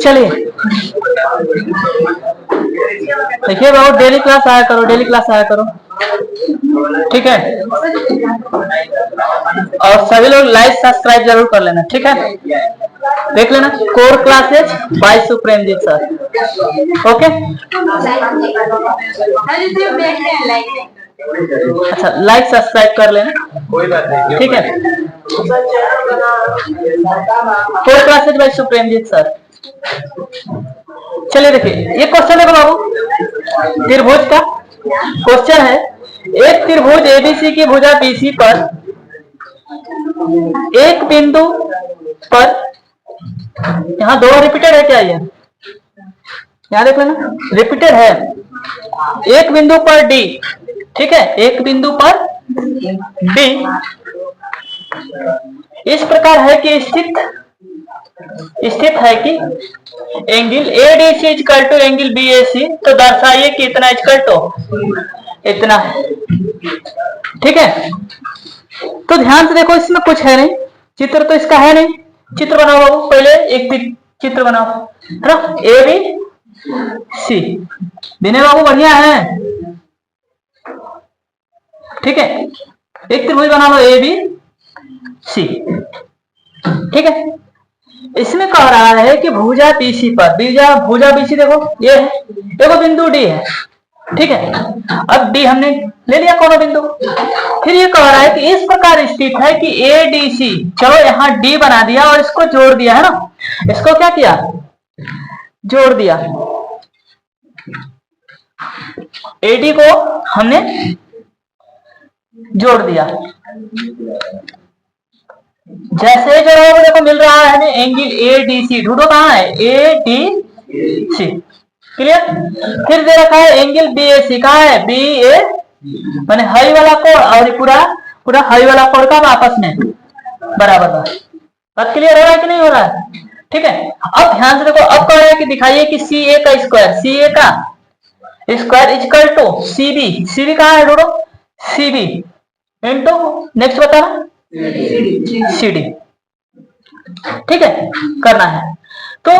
चलिए देखिए बाबू, daily class आया करो, डेली क्लास आया करो, ठीक है। और सभी लोग लाइक सब्सक्राइब जरूर कर लेना, ठीक है। देख लेना core classes by Supremjeet sir, okay. अच्छा, लाइक सब्सक्राइब कर लेना, कोई बात नहीं, ठीक है। Core classes by Supremjeet sir. चलिए देखिए, ये क्वेश्चन देखो बाबू, त्रिभुज का क्वेश्चन है। एक त्रिभुज एबीसी की भुजा बीसी पर एक बिंदु पर, यहाँ दो रिपीटेड है क्या? ये यहाँ देख लेना, रिपीटेड है। एक बिंदु पर डी, ठीक है, एक बिंदु पर डी इस प्रकार है कि स्थित है कि angle ADC equal to angle BAC, तो दर्शाइए कि इतना इक्वल टू इतना है, ठीक है। तो ध्यान से देखो, इसमें कुछ है नहीं, चित्र तो इसका है नहीं। चित्र बनाओ बाबू, पहले एक चित्र बनाओ, है ना, ए बी सी। विनय बाबू बढ़िया है, ठीक है। एक त्रिभुज बना लो ए बी सी, ठीक है। इसमें कह रहा है कि भुजा बीसी पर, भुजा बीसी देखो ये है, देखो बिंदु डी है, ठीक है। अब डी हमने ले लिया कोनो बिंदु, फिर ये कह रहा है कि इस प्रकार स्थित है कि ए डी सी, चलो यहाँ डी बना दिया और इसको जोड़ दिया, है ना। इसको क्या किया? जोड़ दिया। एडी को हमने जोड़ दिया। जैसे जो है वो देखो मिल रहा है हमें एंगल ए डी सी। ढूंढो कहाँ है? A D C, clear. फिर दे रखा है एंगल बी ए सी, कहाँ है? बी ए, माने हाई वाला कोण और पूरा हाई वाला कोण का आपस में बराबर। बात क्लियर हो रहा है कि नहीं हो रहा है? ठीक है। अब ध्यान से देखो, अब कह रहा है कि दिखाइए कि सी ए का square equal to C B कहाँ है? ढूंढो सी बी इंटू नेक्स्ट बताना सी डी, ठीक है, करना है। तो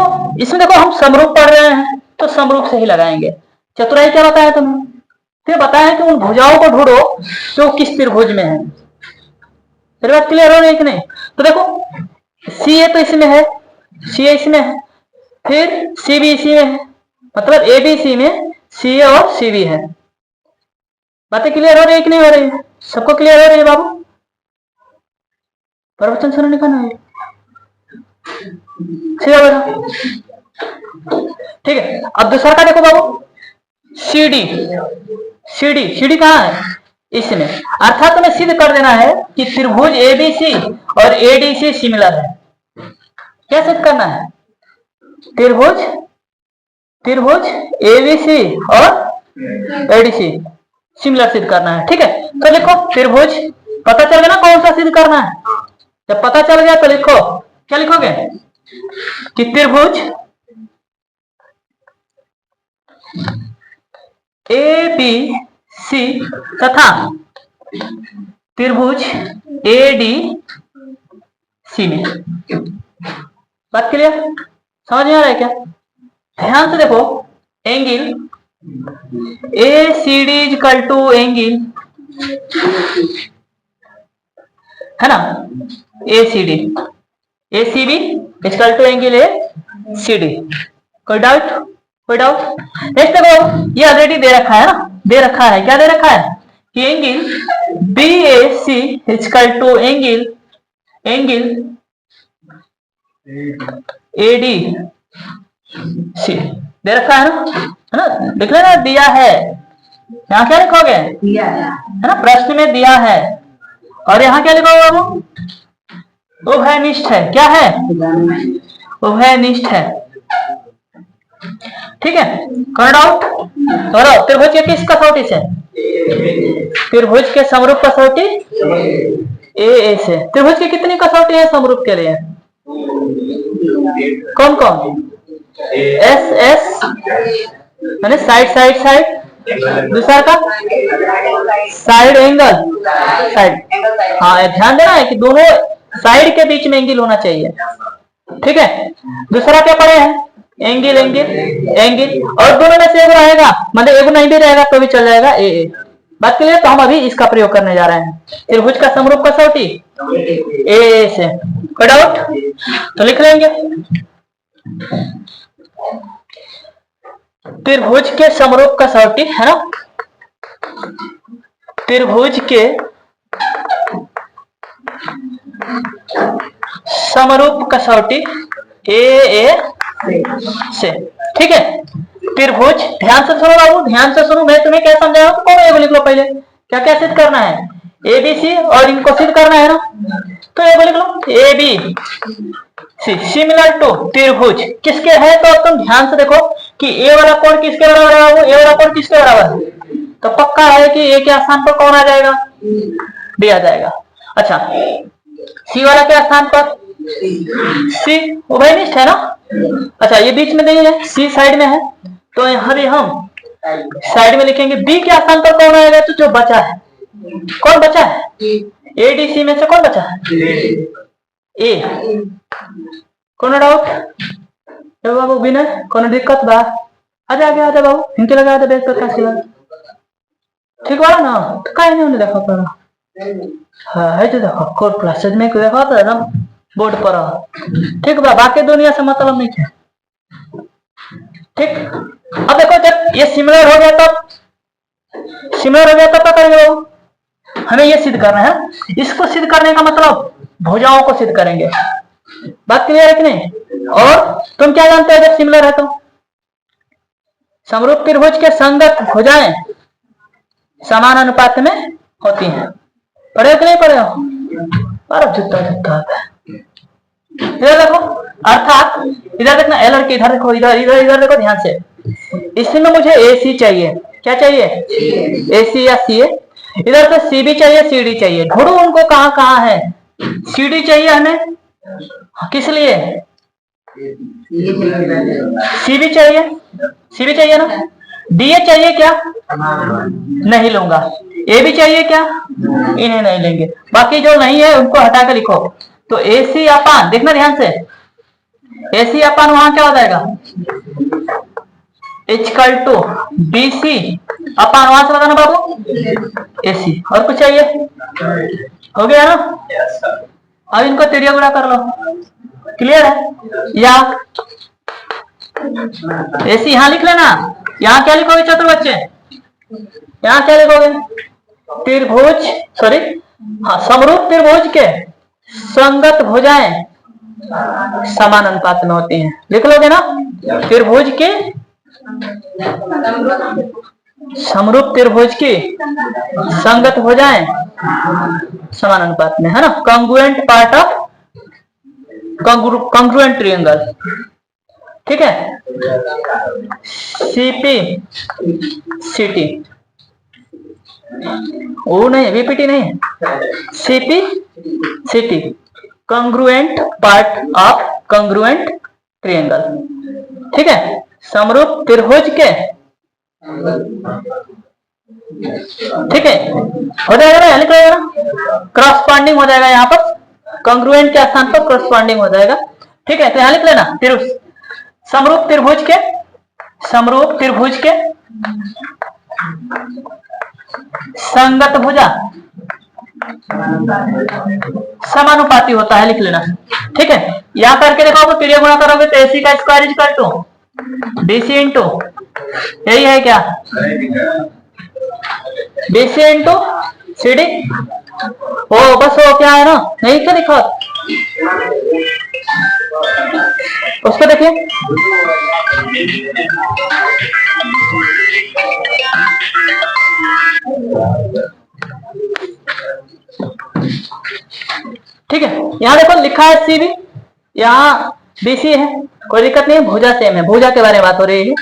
इसमें देखो हम समरूप पढ़ रहे हैं, तो समरूप से ही लगाएंगे। चतुराई क्या बताया तुम्हें? फिर बताया कि उन भुजाओं को ढूंढो जो किस त्रिभुज में है। फिर बात क्लियर हो रही है कि नहीं? तो देखो सी ए तो इसमें है, सी ए इसमें है, फिर सी बी इसी में है, मतलब ए बी सी में सी ए और सी बी है। बातें क्लियर हो रही है कि नहीं हो रही है? सबको क्लियर हो रही है बाबू? प्रवचन सुनने का नहीं, ठीक है। अब दूसरा का देखो बाबू, सी डी कहाँ है? इसमें। अर्थात तुम्हें सिद्ध कर देना है कि त्रिभुज एबीसी और एडीसी सिमिलर है। क्या सिद्ध करना है? त्रिभुज एबीसी और एडीसी सिमिलर सिद्ध करना है, ठीक है। तो लिखो त्रिभुज, पता चल गया ना कौन सा सिद्ध करना है? जब पता चल गया तो लिखो, क्या लिखोगे? कि त्रिभुज ए बी सी तथा त्रिभुज ए डी सी में। बात क्लियर? समझ में आ रहा है क्या? ध्यान से देखो, angle A C D equal to angle, है ना, A C D, A C B equal to angle A C D. कोई डाउट? नेक्स्ट देखो, ये ऑलरेडी दे रखा है ना, दे रखा है, क्या दे रखा है? कि angle B A C equal to angle A D C दे रखा है ना, लिख लेना, दिया है। यहाँ क्या लिखोगे? दिया है ना, प्रश्न में दिया है। और यहाँ क्या लिखोगे बाबू? उभयनिष्ठ है। क्या है? उभयनिष्ठ है, ठीक है। कर डाउट करो। त्रिभुज के किस कसौटी से? त्रिभुज के समरूप कसौटी ए से। त्रिभुज की कितनी कसौटी है समरूप के लिए? कौन? एस माने साइड, दूसरा का साइड एंगल, साइड, हाँ ध्यान देना है कि दोनों साइड के बीच में एंगल होना चाहिए, ठीक है। दूसरा क्या पढ़े हैं, एंगल एंगल एंगल, और दोनों में से एक रहेगा, मतलब एक नहीं भी रहेगा तो भी चल जाएगा, ए बात क्लियर। तो हम अभी इसका प्रयोग करने जा रहे हैं, त्रिभुज का समरूप कसौटी ए से, कोई डाउट तो लिख लेंगे। त्रिभुज के समरूप कसौटी है ना, त्रिभुज के समरूप कसौटी ए से, ठीक है। त्रिभुज, ध्यान से सुनो बाबू, ध्यान से सुनो, मैं तुम्हें क्या समझाया हूं, कौन लिख लो पहले, क्या क्या सिद्ध करना है, ए बी सी, और इनको सिद्ध करना है ना, तो ये लिख लो A B C similar to त्रिभुज किसके है, तो तुम ध्यान से देखो कि ए वाला कोण किसके बराबर है, वो ए वाला कोण किसके बराबर है, तो पक्का है कि ए के स्थान पर कौन आ जाएगा, बी आ जाएगा। अच्छा, सी वाला के स्थान पर सी उभयनिष्ठ है ना, अच्छा ये बीच में नहीं है, सी साइड में है, तो यहाँ भी हम साइड में लिखेंगे। बी के स्थान पर कौन आएगा, तो जो बचा है, कौन बचा है, ए डी सी में से कौन बचा है, ए, कौन डाउट बाबू, विनय कौन दिक्कत बा, आजा आगे आजा बाबू, इनके लगा दे बेस प्रकाश के लगा, ठीक बा ना, तो काहे नहीं देखा पर, हाँ है तो देखो कोड प्लस में को देखा था ना बोर्ड पर, ठीक बा, बाकी दुनिया से मतलब नहीं है, ठीक। अब देखो जब ये सिमिलर हो गया तब, सिमिलर हो गया तब क्या करेंगे बाबू, हमें ये सिद्ध करना है, इसको सिद्ध करने का मतलब भुजाओं को सिद्ध करेंगे, बात क्लियर है कि नहीं। और तुम क्या जानते हो जब सिमिलर है तो, समरूप त्रिभुज के संगत भुजाएं समान अनुपात में होती हैं, पढ़े हो कि नहीं पढ़े हो, अरे जुत्ता जुत्ता, इधर देखो, अर्थात इधर देखना, ए लड़के इधर देखो, इधर इधर इधर देखो ध्यान से, इसमें मुझे ए सी चाहिए, क्या चाहिए, ए सी या सी, इधर से सी बी चाहिए, सी डी चाहिए, ढूंढो उनको कहाँ कहाँ है, सी डी चाहिए हमें, किस लिए, सी बी चाहिए, सी बी चाहिए ना, डी ए चाहिए क्या, नहीं लूंगा, ए भी चाहिए क्या, इन्हें नहीं लेंगे, बाकी जो नहीं है उनको हटा के लिखो, तो ए सी अपान, देखना ध्यान से, ए सी अपान वहां क्या हो जाएगा, इक्वल टू बी सी अपान, वहां से बताना बाबू ए सी, और कुछ चाहिए, हो गया ना, अब इनको तिरिया गुणा कर लो, क्लियर है। या ए सी यहां लिख लेना, यहाँ क्या लिखोगे चतुर बच्चे, यहाँ क्या लिखोगे, त्रिभुज, सॉरी हाँ, समरूप त्रिभुज के संगत भुजाएं समान अनुपात में होती हैं, लिख लोगे ना, त्रिभुज के समरूप त्रिभुज की संगत भुजाएं समान अनुपात में, है ना, congruent part of congruent triangle, ठीक है, सीपी सीटी, वो नहीं वीपीटी नहीं है, सीपी सीटी, congruent part of congruent triangle, ठीक है, समरूप त्रिभुज के, ठीक है, हो जाएगा ना, लिख लेगा ना, क्रॉसपॉन्डिंग हो जाएगा, यहाँ पर कॉन्ग्रुएंट के स्थान पर क्रॉसपॉन्डिंग हो जाएगा, ठीक है, तो यहाँ लिख लेना, समरूप त्रिभुज के, समरूप त्रिभुज के संगत भुजा समानुपाती होता है, लिख लेना, ठीक है। यहां करके देखो, तिरिया गुणा करोगे तो एसी का square equal to BC into, यही है क्या, बीसी इंटू सी डी, ओ बस वो क्या है ना, नहीं क्या लिखा उसको देखिए, ठीक है, यहाँ देखो लिखा है सी बी, यहाँ बीसी है, कोई दिक्कत नहीं है, भुजा सेम है, भुजा के बारे में बात हो रही है,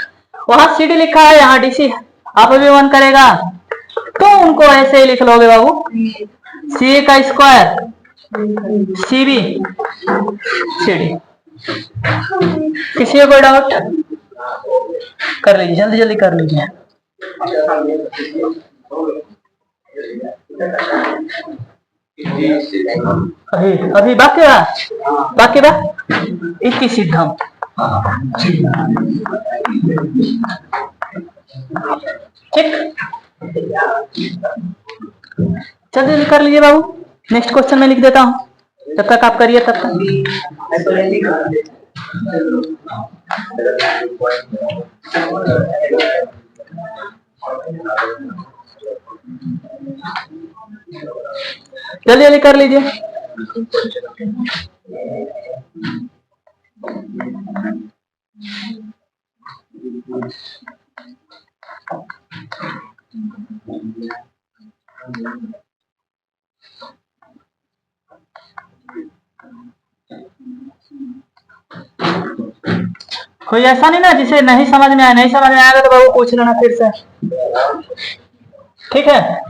वहां सी डी लिखा है, यहाँ डीसी है, आप अभी वन करेगा तो उनको ऐसे ही लिख लोगे बाबू, सी का square C B C D, किसी को कोई डाउट कर लीजिए, जल्दी जल्दी कर लीजिए। अभी अभी वाक्य बा इति सिद्धम। ठीक, जल्दी कर लीजिए बाबू। नेक्स्ट क्वेश्चन मैं लिख देता हूँ, जब तक आप करिए तब तक। जल्दी जल्दी कर लीजिए। कोई ऐसा नहीं ना जिसे नहीं समझ में आया, नहीं समझ में आएगा तो बाबू पूछ लेना फिर से, ठीक है।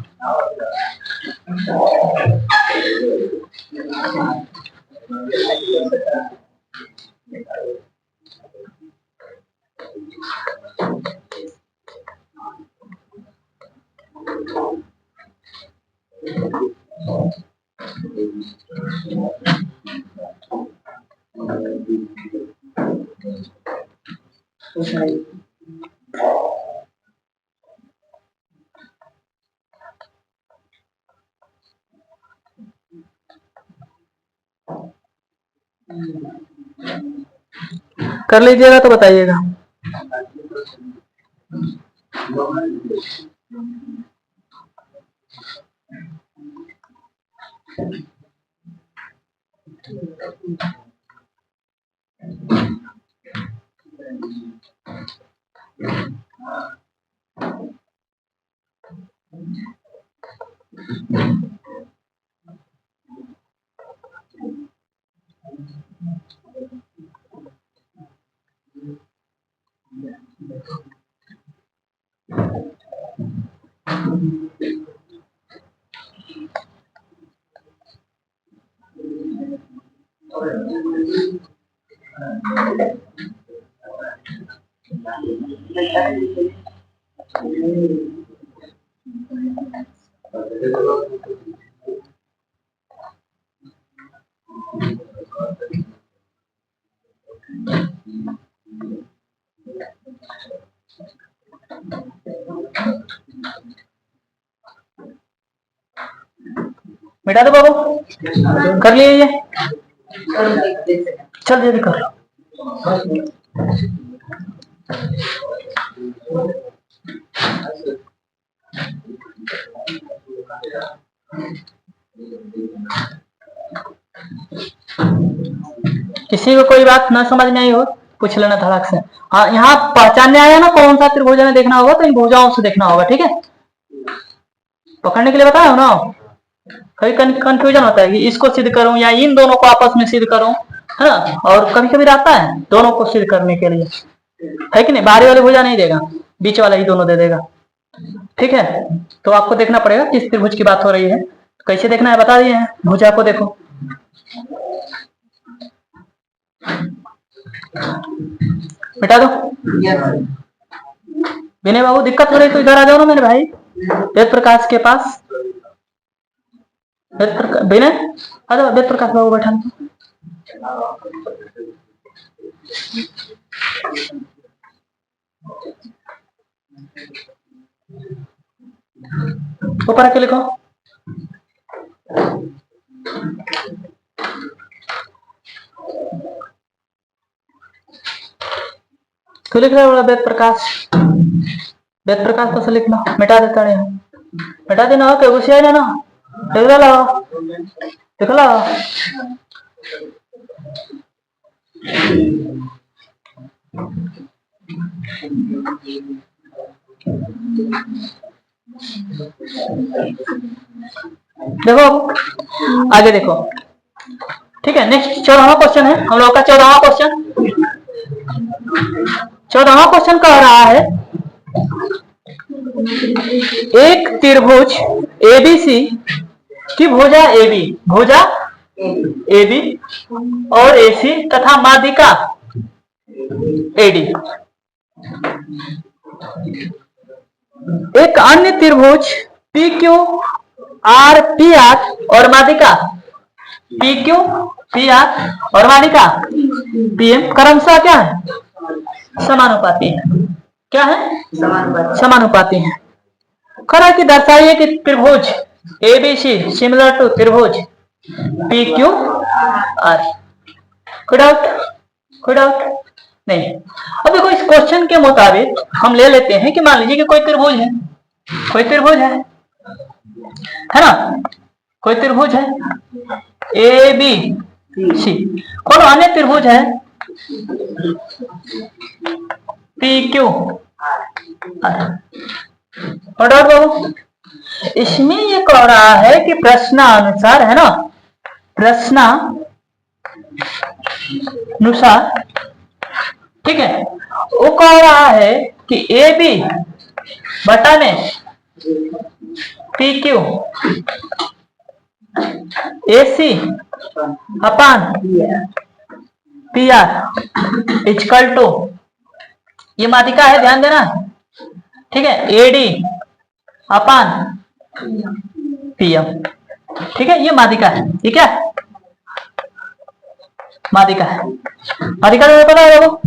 कर लीजिएगा तो बताइएगा। मिटा दो बाबू, कर लिए ये, चल जल्दी कर। किसी को कोई बात ना समझ में आई हो पूछ लेना धड़क से। हाँ, यहाँ पहचानने आया ना कौन सा त्रिभुज में देखना होगा, तो इन भुजाओं से देखना होगा, ठीक है। पकड़ने के लिए बताया हो ना, कभी कंफ्यूजन होता है कि इसको सिद्ध करूं या इन दोनों को आपस में सिद्ध करूं, है ना। और कभी कभी रहता है दोनों को सिद्ध करने के लिए, है कि नहीं। बाहरी वाले भुजा नहीं देगा, बीच वाला ही दोनों दे देगा, ठीक है। तो आपको देखना पड़ेगा किस त्रिभुज की बात हो रही है, कैसे देखना है बता दिए हैं। भुजा को देखो, मिटा दो। विनय बाबू दिक्कत हो रही तो इधर आ जाओ ना मेरे भाई, वेद प्रकाश के पास। विनय आ जाओ, वेद प्रकाश बाबू बैठा। ऊपर आके लिखो। क्यों लिख रहे हो वेद प्रकाश? वेद प्रकाश तो से लिखना, मिटा देता है, मिटा देना। ओके, घुस आए ना, देख लो, देख लो। देखो आगे देखो, ठीक है। नेक्स्ट 14वां क्वेश्चन है हम लोग का। 14वां क्वेश्चन कह रहा है एक त्रिभुज एबीसी की भुजा एबी और एसी तथा माध्यिका एडी एक अन्य त्रिभुज P Q R P R और माध्यिका पी क्यू पी आर और माध्यिका पी एम क्रमशः क्या है? समानुपाती है। क्या है? समानुपाती है। करा कि दर्शाइए कि त्रिभुज एबीसी सिमिलर टू त्रिभुज पी क्यू आर। कोई डाउट? कोई डाउट नहीं। अब देखो इस क्वेश्चन के मुताबिक हम ले लेते हैं कि मान लीजिए कि कोई त्रिभुज है, कोई त्रिभुज है ना, कोई त्रिभुज है ए बी सी, कौन अन्य त्रिभुज है पी क्यू आर। और डाउट बाबू, इसमें ये कह रहा है कि प्रश्नानुसार है ना, प्रश्नानुसार, ठीक है, वो कह रहा है कि ए बी बटा में P Q A C upon P R equal to, ये माध्यिका है, ध्यान देना, ठीक है, A D upon P M. ठीक है, ये माध्यिका है, ठीक है, माध्यिका है। माध्यिका का पता है वो,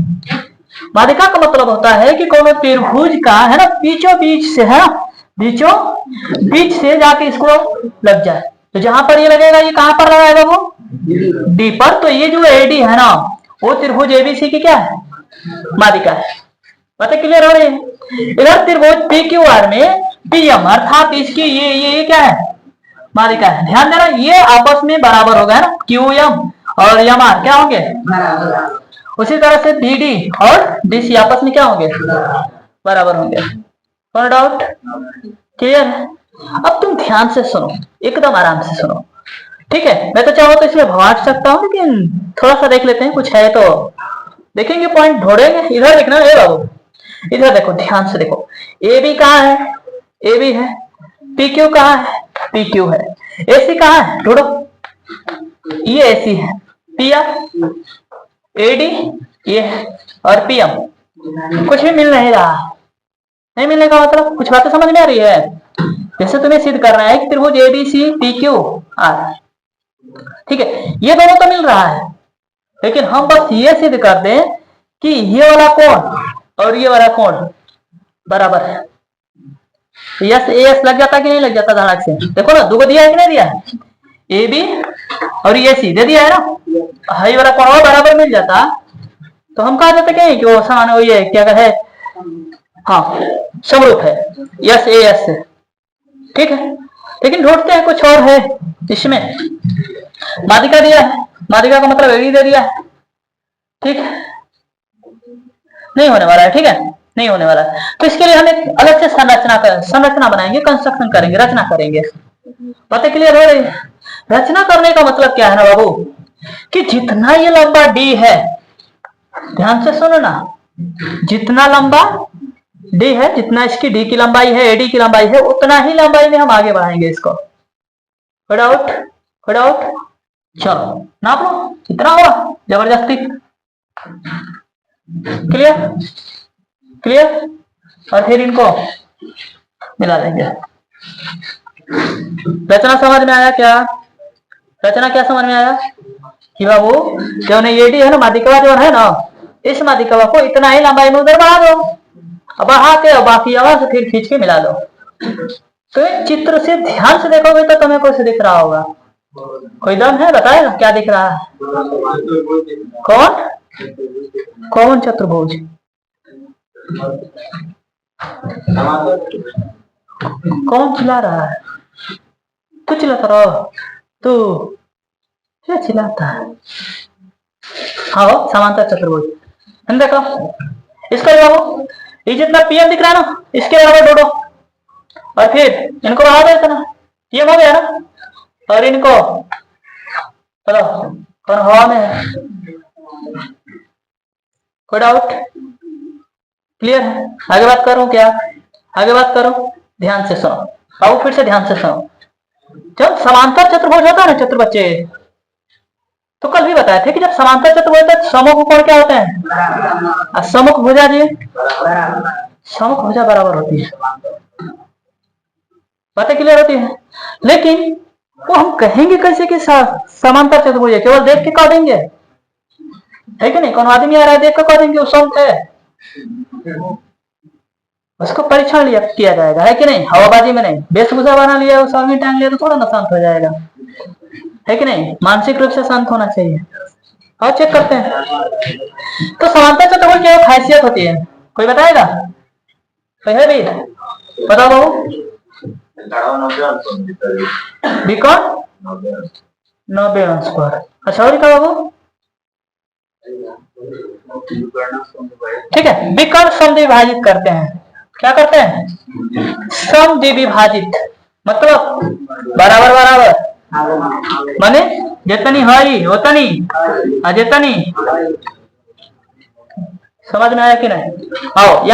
माध्यिका का मतलब होता है कि कोनो त्रिभुज का है ना बीचों बीच से, है ना, बीचों बीच से जाके इसको लग जाए। तो जहां पर ये लगेगा, ये कहां पर लगाएगा वो? डी पर। तो ये जो एडी है ना, वो त्रिभुज एबीसी की क्या है? माध्यिका है। पता क्लियर हो रही है? इधर त्रिभुज पी क्यू आर में पीएम अर्थात इसकी ये क्या है? माध्यिका है। ध्यान देना, ये आपस में बराबर होगा, है ना, क्यू एम और एम आर क्या होंगे? उसी तरह से बी डी और डी सी आपस में क्या होंगे? बराबर होंगे। No doubt? क्लियर है? अब तुम ध्यान से सुनो, एकदम आराम से सुनो, ठीक है। मैं तो चाहूँ तो इसमें बांट सकता हूँ, लेकिन थोड़ा सा देख लेते हैं, कुछ है तो देखेंगे, पॉइंट ढूंढेंगे। इधर देखना है बाबू, इधर देखो, ध्यान से देखो। ए बी कहाँ है? ए बी है। पी क्यू कहाँ है? पी क्यू है। ए सी कहाँ है? ढूंढो, ये ए सी है। पी आर ए डी ये है और पी एम कुछ भी मिल नहीं रहा। नहीं मिलने का मतलब कुछ बातें समझ में आ रही है? जैसे तुम्हें सिद्ध करना है कि त्रिभुज A B C P Q R, ठीक है, ये दोनों तो मिल रहा है, लेकिन हम बस ये सिद्ध कर दें कि ये वाला कोण और ये वाला कोण बराबर है। यस ए एस लग जाता कि नहीं लग जाता? धड़क से देखो ना, दो दिया है कि नहीं दिया? ए बी और ये सी दे दिया है ना, हाई वाला कोण और बराबर मिल जाता तो हम कहा जाते कि वो समान हो, ये क्या है, हाँ समरूप है, यस ए एस से, ठीक है। लेकिन ढूंढते हैं कुछ और है इसमें। माध्यिका दिया है, माध्यिका का मतलब एडी दे दिया है, ठीक है, नहीं होने वाला है, ठीक है, नहीं होने वाला है। तो इसके लिए हम एक अलग से संरचना बनाएंगे, कंस्ट्रक्शन करेंगे, रचना करेंगे। बातें क्लियर हो रही है? रचना करने का मतलब क्या है ना बाबू, कि जितना ये लंबा डी है, ध्यान से सुनो ना, जितना लंबा डी है, जितना इसकी डी की लंबाई है, एडी की लंबाई है, उतना ही लंबाई में हम आगे बढ़ाएंगे इसको। आउट, चलो नाप लो, इतना हुआ जबरदस्ती। क्लियर? क्लियर? और फिर इनको मिला देंगे। रचना समझ में आया क्या? रचना क्या समझ में आया कि बाबू जो ना ये डी है ना, माध्यिका जो है ना, इस माध्यिका को इतना ही लंबाई में उधर बढ़ा दो, अब बढ़ा के बाकी आवाज फिर खींच के मिला दो। तो चित्र से ध्यान से देखोगे तो तुम्हें कुछ दिख रहा होगा। कोई दम है? बताएगा क्या दिख रहा है? कौन कौन चतुर्भुज? कौन चिल्ला रहा है? तू चिल्लाता रहो, तू क्या चिल्लाता है? हाँ, समांतर चतुर्भुज देखो, इसका बाबू ये जितना पीएम दिख रहा है ना, इसके बराबर ढूंढो और फिर इनको बढ़ा दो इतना, पीएम हो गया ना, और इनको चलो कौन हवा में है। कोई डाउट? क्लियर है? आगे बात करूं क्या? आगे बात करूं, ध्यान से सुनो बाबू, फिर से ध्यान से सुनो। जब समांतर चतुर्भुज होता है ना चतुर बच्चे, तो कल भी बताए थे कि जब समांतर चतुर्भुज होता है सममुख कोण क्या होते हैं? सम्मुख भुजा जी, सम्मुख भुजा बराबर होती है, बातें क्लियर होती है। लेकिन वो हम कहेंगे कैसे कि समांतर चतुर्भुज है, केवल देख के कह देंगे, है कि नहीं? कौन आदमी आ रहा है देख कर कह देंगे वो सम है, उसको परीक्षण लिया किया जाएगा, है कि नहीं? हवाबाजी में नहीं, वेशभूषा बना लिया, स्वामी टांग लिया तो थोड़ा ना शांत हो जाएगा, है कि नहीं? मानसिक रूप से शांत होना चाहिए। और चेक करते हैं। तो समांतर चतुर्भुज की खासियत होती है, कोई बताएगा? कोई है भी? बताओ बाबू। बिकॉन 90 अंश पर। अच्छा और क्या बाबू? ठीक है, विकर्ण समद्विभाजित करते हैं। क्या करते हैं? समद्विभाजित मतलब बराबर बराबर, माने जितनी है उतनी जितनी। समझ में आया कि नहीं? आओ